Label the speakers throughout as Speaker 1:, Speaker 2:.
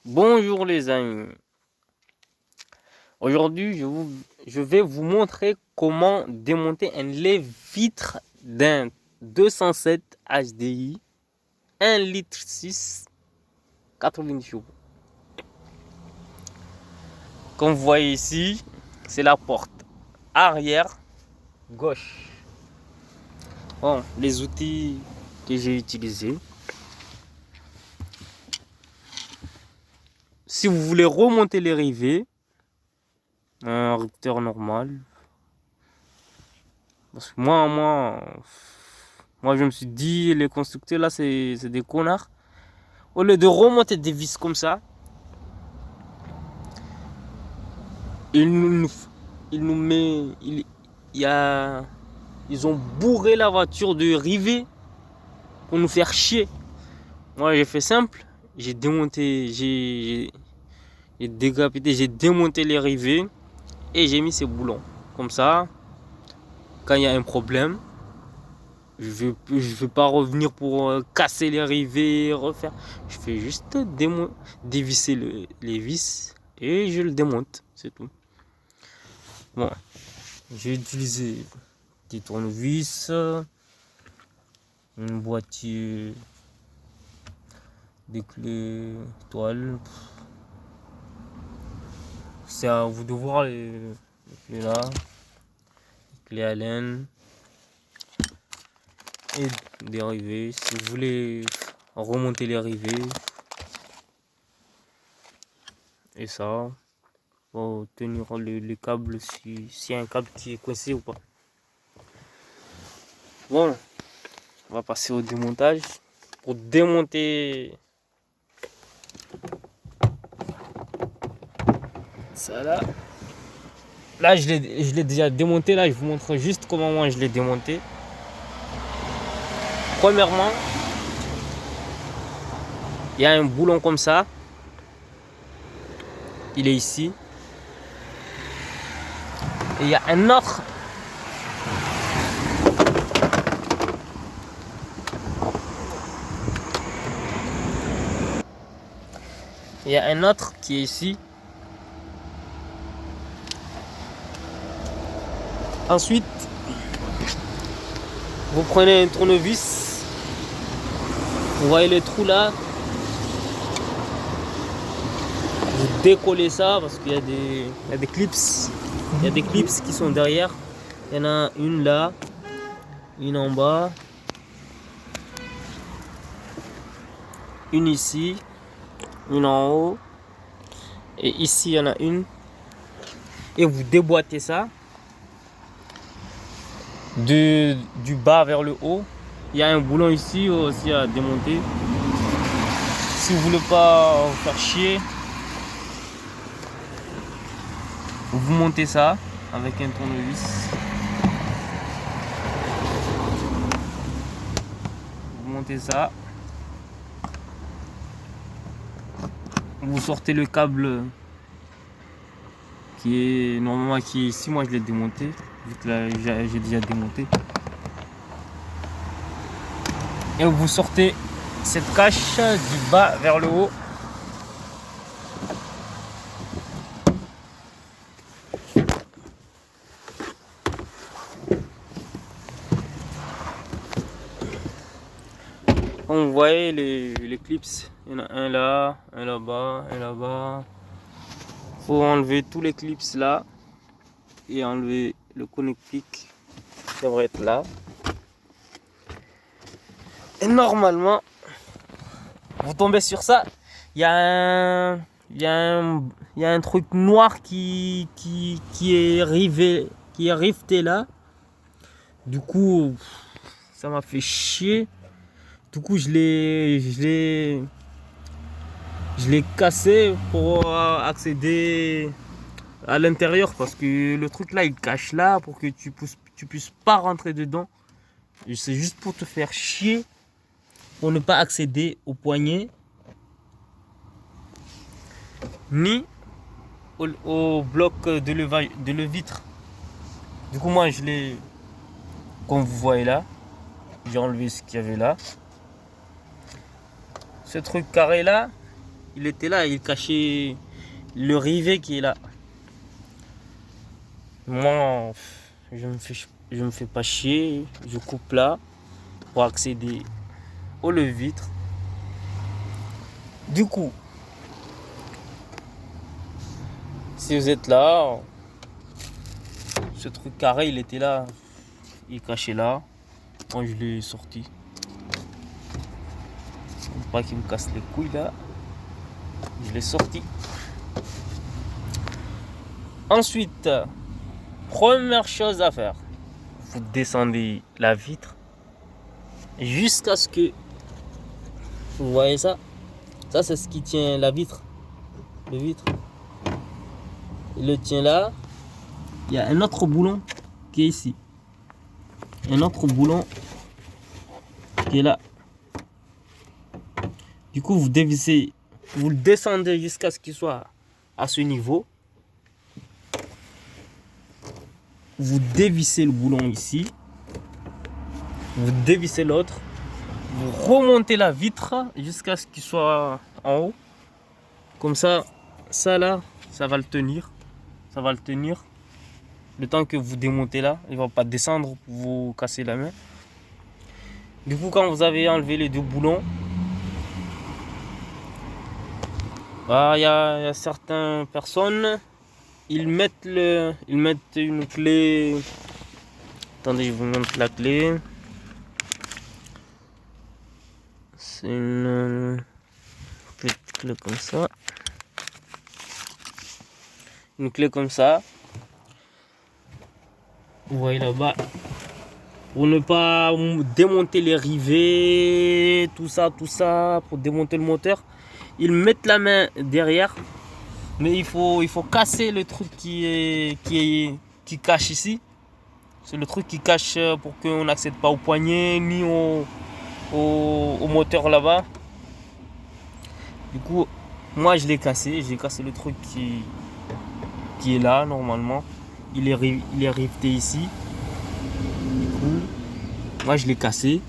Speaker 1: Bonjour les amis, aujourd'hui je vais vous montrer comment démonter un lève-vitre d'un 207 HDI 1 litre 6 80 chevaux. Comme vous voyez ici, c'est la porte arrière gauche. Bon, les outils que j'ai utilisés. Si vous voulez remonter les rivets, un rupteur normal. Parce que moi, je me suis dit, les constructeurs là, c'est des connards. Au lieu de remonter des vis comme ça, ils nous, ils nous met, il y a, ils ont bourré la voiture de rivets pour nous faire chier. Moi, j'ai fait simple, j'ai démonté, j'ai décapité, j'ai démonté les rivets et j'ai mis ces boulons. Comme ça, quand il y a un problème, je vais pas revenir pour casser les rivets, refaire. Je fais juste dévisser les vis et je le démonte, c'est tout. Bon, j'ai utilisé des tournevis, un boîtier, des clés toiles. C'est à vous de voir les clés là, les clés Allen et des rivets. Si vous voulez remonter les rivets et ça, pour tenir les câbles s'il y a un câble qui est coincé ou pas. Bon, on va passer au démontage. Pour démonter ça là je l'ai déjà démonté. Là, je vous montre juste comment moi je l'ai démonté. Premièrement, il y a un boulon comme ça. Il est ici. Et il y a un autre. Il y a un autre qui est ici. Ensuite, vous prenez un tournevis. Vous voyez le trou là. Vous décollez ça parce qu'il y a des clips. Il y a des clips qui sont derrière. Il y en a une là, une en bas, une ici, une en haut. Et ici, il y en a une. Et vous déboîtez ça du bas vers le haut. Il y a un boulon ici aussi à démonter. Si vous voulez pas vous faire chier, vous montez ça avec un tournevis. Vous montez ça. Vous sortez le câble qui est normalement qui est ici. Moi je l'ai démonté vu que là j'ai déjà démonté. Et vous sortez cette cache du bas vers le haut. Comme vous voyez les clips, il y en a un là, un là-bas, un là-bas. Faut enlever tous les clips là et enlever le connectique qui devrait être là. Et normalement, vous tombez sur ça, il y a un truc noir qui est rivé, qui est rifté là. Du coup, ça m'a fait chier. Du coup, je l'ai cassé pour accéder à l'intérieur parce que le truc là il cache là pour que tu puisses pas rentrer dedans. C'est juste pour te faire chier, pour ne pas accéder au poignet ni au bloc de vitre. Du coup, moi je l'ai, comme vous voyez là, j'ai enlevé ce qu'il y avait là. Ce truc carré là, il était là, il cachait le rivet qui est là. Moi, je me fais pas chier, je coupe là pour accéder au lève-vitre. Du coup, si vous êtes là, ce truc carré, il était là, il est caché là. Moi, je l'ai sorti. Faut pas qu'il me casse les couilles là. Je l'ai sorti. Ensuite, première chose à faire, vous descendez la vitre jusqu'à ce que vous voyez ça. Ça, c'est ce qui tient la vitre. Le vitre. Il le tient là. Il y a un autre boulon qui est ici. Un autre boulon qui est là. Du coup, vous dévissez, vous le descendez jusqu'à ce qu'il soit à ce niveau. Vous dévissez le boulon ici. Vous dévissez l'autre. Vous remontez la vitre jusqu'à ce qu'il soit en haut. Comme ça, ça là, ça va le tenir. Ça va le tenir. Le temps que vous démontez là, il ne va pas descendre pour vous casser la main. Du coup, quand vous avez enlevé les deux boulons, il y a certaines personnes, ils mettent une clé. Attendez, je vous montre la clé. C'est une petite clé comme ça. Une clé comme ça. Vous voyez là-bas. Pour ne pas démonter les rivets, tout ça, pour démonter le moteur. Ils mettent la main derrière. Mais il faut casser le truc qui cache ici. C'est le truc qui cache pour qu'on n'accède pas au poignet ni au moteur là-bas. Du coup, moi je l'ai cassé. J'ai cassé le truc qui est là normalement. Il est riveté ici. Du coup, moi je l'ai cassé.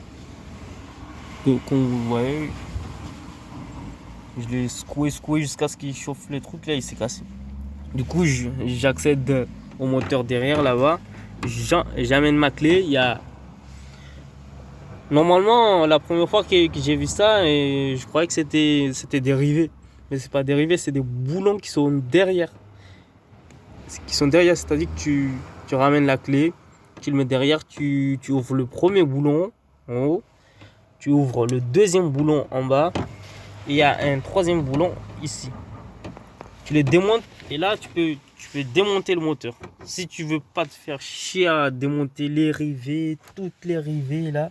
Speaker 1: Comme vous voyez, je l'ai secoué jusqu'à ce qu'il chauffe le truc. Là, il s'est cassé. Du coup, j'accède au moteur derrière là-bas. J'amène ma clé. Il y a normalement la première fois que j'ai vu ça, et je croyais que c'était des rivets, mais c'est pas des rivets, c'est des boulons qui sont derrière. C'est-à-dire que tu ramènes la clé, tu le mets derrière, tu ouvres le premier boulon en haut, tu ouvres le deuxième boulon en bas, et il y a un troisième boulon ici. Tu les démontes et là tu peux démonter le moteur. Si tu veux pas te faire chier à démonter les rivets, toutes les rivets là,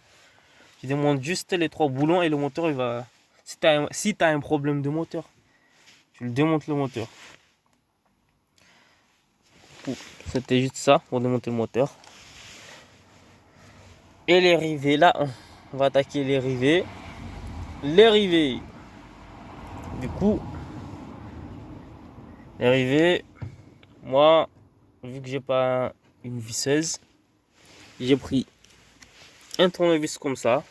Speaker 1: tu démontes juste les trois boulons et le moteur il va. Si tu as un problème de moteur, tu le démontes le moteur. C'était juste ça pour démonter le moteur. Et les rivets là, on va attaquer les rivets. Les rivets. Du coup, les rivets, moi, vu que j'ai pas une visseuse, j'ai pris un tournevis comme ça.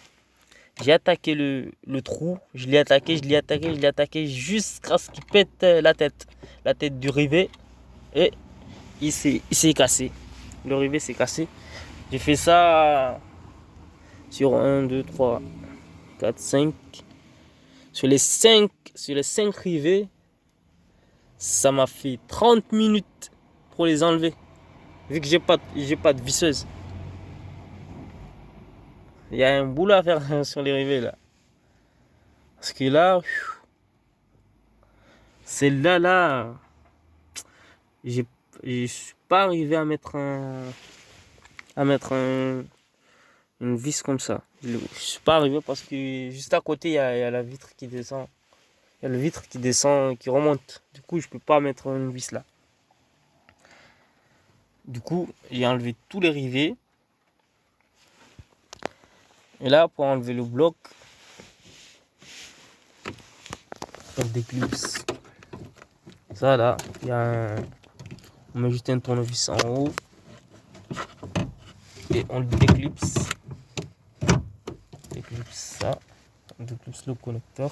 Speaker 1: J'ai attaqué le trou, je l'ai attaqué jusqu'à ce qu'il pète la tête du rivet, et il s'est cassé. Le rivet s'est cassé. J'ai fait ça sur 1, 2, 3, 4, 5. Sur les 5 rivets, ça m'a fait 30 minutes pour les enlever. Vu que j'ai pas de visseuse. Il y a un boulot à faire sur les rivets là. Parce que là, celle-là, là, je suis pas arrivé à mettre une vis comme ça. Je suis pas arrivé parce que juste à côté, il y a la vitre qui descend. Il y a le vitre qui descend, qui remonte. Du coup, je peux pas mettre une vis là. Du coup, j'ai enlevé tous les rivets. Et là, pour enlever le bloc, on déclipse. Ça là, on met juste un tournevis en haut. Et on le déclipse. On déclipse ça. On déclipse le connecteur.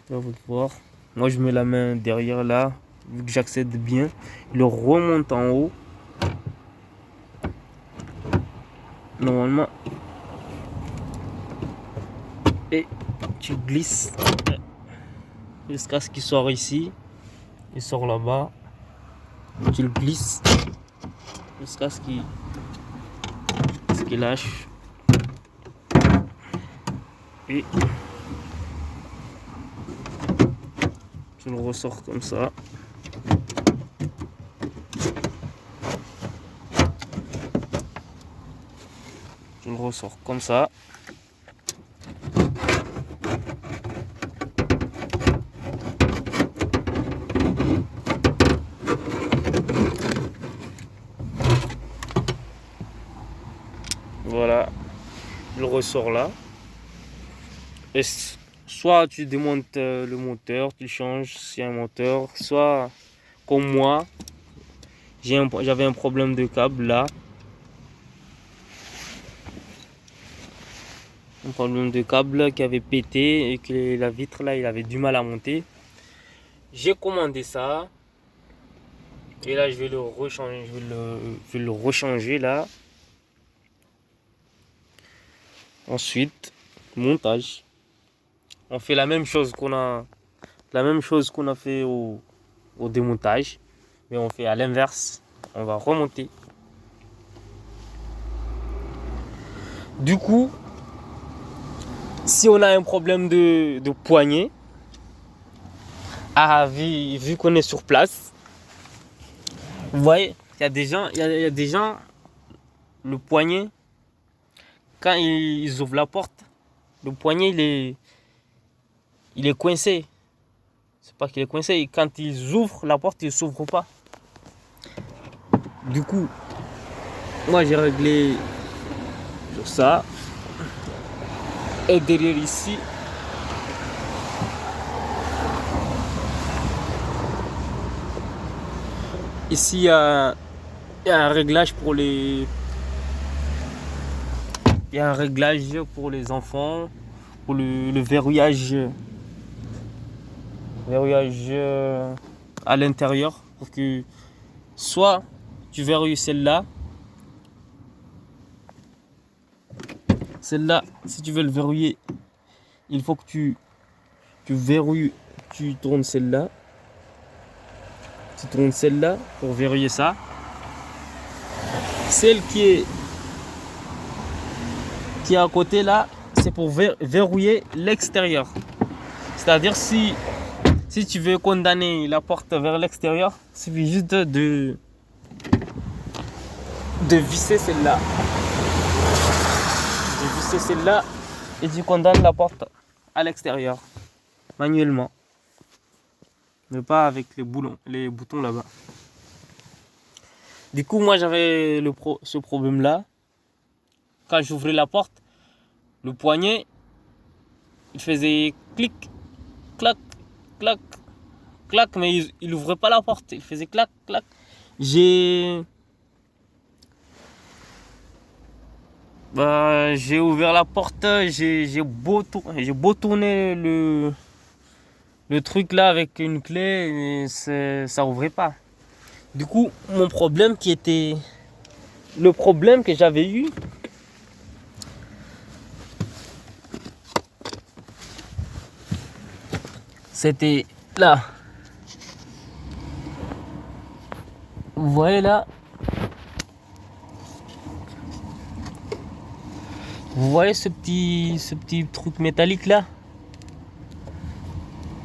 Speaker 1: Là, vous voir. Moi, je mets la main derrière là, vu que j'accède bien. Il remonte en haut. Normalement. Et tu glisses jusqu'à ce qu'il sort ici. Il sort là-bas. Tu le glisses jusqu'à ce qu'il lâche. Et tu le ressors comme ça. Tu le ressors comme ça. Voilà, je le ressors là. Et soit tu démontes le moteur, tu changes s'il y a un moteur, soit comme moi, j'avais un problème de câble là. Un problème de câble qui avait pété et que la vitre là, il avait du mal à monter. J'ai commandé ça. Et là, je vais le rechanger, je vais le rechanger là. Ensuite, montage. On fait la même chose qu'on a fait au démontage, mais on fait à l'inverse. On va remonter. Du coup, si on a un problème de poignée, vu qu'on est sur place, vous voyez, il y a des gens, le poignet, quand ils ouvrent la porte, le poignet il est coincé. C'est pas qu'il est coincé, quand ils ouvrent la porte, il ne s'ouvre pas. Du coup, moi j'ai réglé sur ça. Et derrière ici, il y a un réglage pour les enfants, pour le verrouillage à l'intérieur, pour que soit tu verrouilles celle-là, si tu veux le verrouiller, il faut que tu verrouilles, tu tournes celle-là pour verrouiller ça. Celle qui est à côté là, c'est pour verrouiller l'extérieur. C'est-à-dire si tu veux condamner la porte vers l'extérieur, il suffit juste de visser celle-là. Et tu condamnes la porte à l'extérieur manuellement, mais pas avec les boutons là-bas. Du coup, moi j'avais ce problème là. Quand j'ouvrais la porte, le poignet il faisait clic, clac, clac, clac, mais il ouvrait pas la porte, il faisait clac, clac. J'ai ouvert la porte, j'ai beau tourner le truc là avec une clé, et ça ouvrait pas. Du coup, le problème que j'avais eu, c'était là. Vous voyez là, vous voyez ce petit truc métallique là,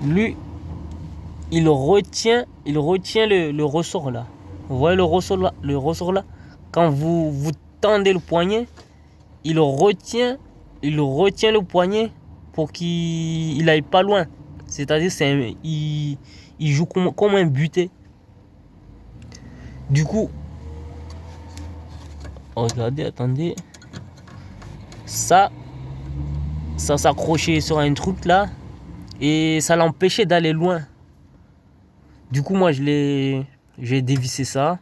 Speaker 1: lui il retient le ressort là. Vous voyez le ressort là, quand vous tendez le poignet, il retient le poignet pour qu'il aille pas loin. C'est-à-dire il joue comme un buté. Du coup, regardez, attendez, ça s'accrochait sur un truc là et ça l'empêchait d'aller loin. Du coup, moi j'ai dévissé ça,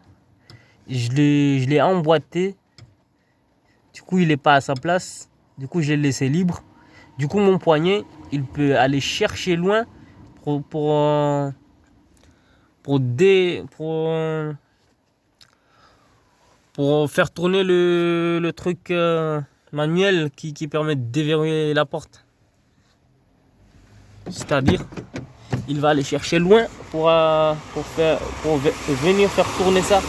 Speaker 1: je l'ai emboîté. Du coup, il est pas à sa place. Du coup, je l'ai laissé libre. Du coup, mon poignet, il peut aller chercher loin pour, pour, euh, pour faire tourner le truc manuel qui permet de déverrouiller la porte. C'est-à-dire, il va aller chercher loin pour venir faire tourner ça.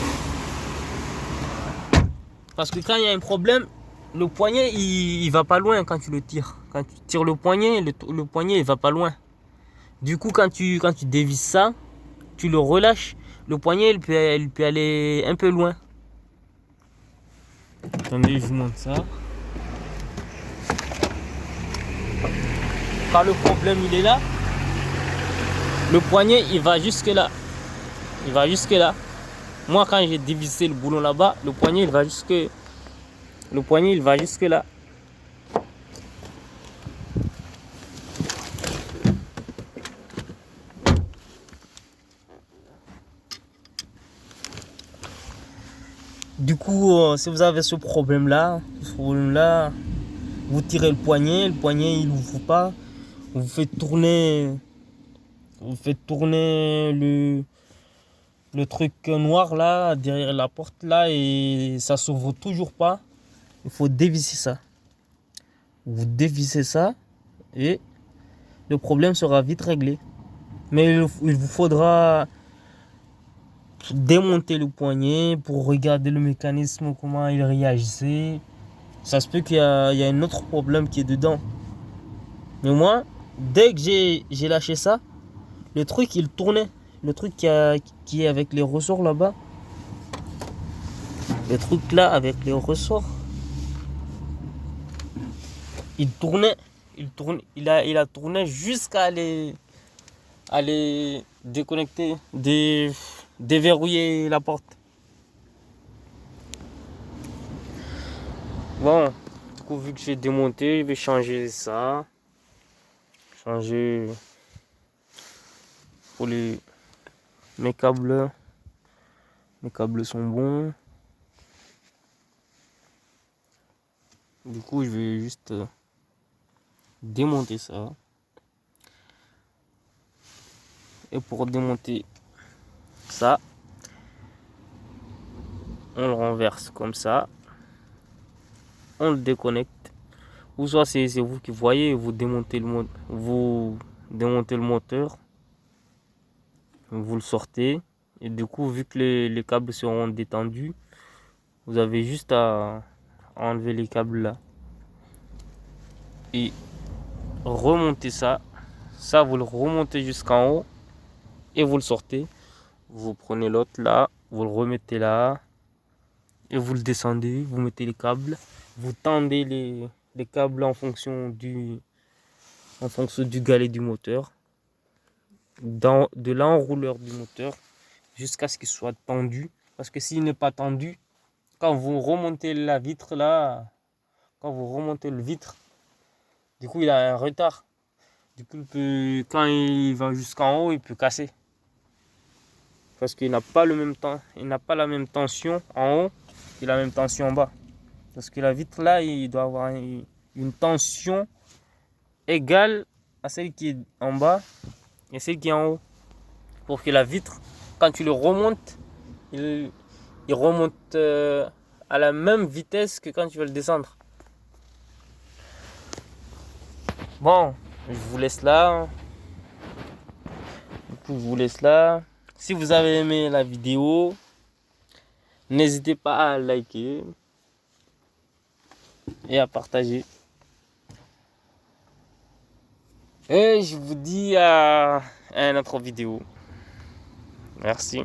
Speaker 1: Parce que quand il y a un problème, le poignet il va pas loin quand tu le tires. Quand tu tires le poignet, le poignet il va pas loin. Du coup, quand tu dévisses ça, tu le relâches, le poignet il peut aller un peu loin. Attendez, je vous montre ça. Quand le problème il est là, le poignet il va jusque là. Il va jusque là. Moi quand j'ai dévissé le boulon là-bas, le poignet il va jusque là. Du coup, si vous avez ce problème-là, vous tirez le poignet il n'ouvre pas, vous faites tourner le truc noir là, derrière la porte là, et ça s'ouvre toujours pas. Il faut dévisser ça. Vous dévissez ça et le problème sera vite réglé. Mais il vous faudra démonter le poignet pour regarder le mécanisme, comment il réagissait. Ça se peut qu'il y a un autre problème qui est dedans. Mais moi, dès que j'ai lâché ça, le truc il tournait. Le truc qui est avec les ressorts là-bas. Le truc là avec les ressorts. Il tournait. Il a tourné jusqu'à aller déconnecter, déverrouiller la porte. Bon, du coup, vu que j'ai démonté, je vais changer ça. Changer pour mes câbles. Mes câbles sont bons. Du coup, je vais juste démonter ça. Et pour démonter ça, on le renverse comme ça. On le déconnecte. Ou soit c'est vous qui voyez, vous démontez le moteur. Vous le sortez. Et du coup, vu que les câbles seront détendus, vous avez juste à enlever les câbles là. Et remonter ça. Ça, vous le remontez jusqu'en haut. Et vous le sortez. Vous prenez l'autre là. Vous le remettez là. Et vous le descendez. Vous mettez les câbles. Vous tendez les câbles en fonction du galet du moteur. De l'enrouleur du moteur. Jusqu'à ce qu'il soit tendu. Parce que s'il n'est pas tendu, quand vous remontez la vitre là, quand vous remontez le vitre, du coup il a un retard. Du coup quand il va jusqu'en haut, il peut casser. Parce qu'il n'a pas le même temps, il n'a pas la même tension en haut et la même tension en bas. Parce que la vitre là, il doit avoir une tension égale à celle qui est en bas et celle qui est en haut. Pour que la vitre, quand tu le remontes, il remonte à la même vitesse que quand tu vas le descendre. Bon, je vous laisse là. Du coup, je vous laisse là. Si vous avez aimé la vidéo, n'hésitez pas à liker et à partager. Et je vous dis à une autre vidéo. Merci.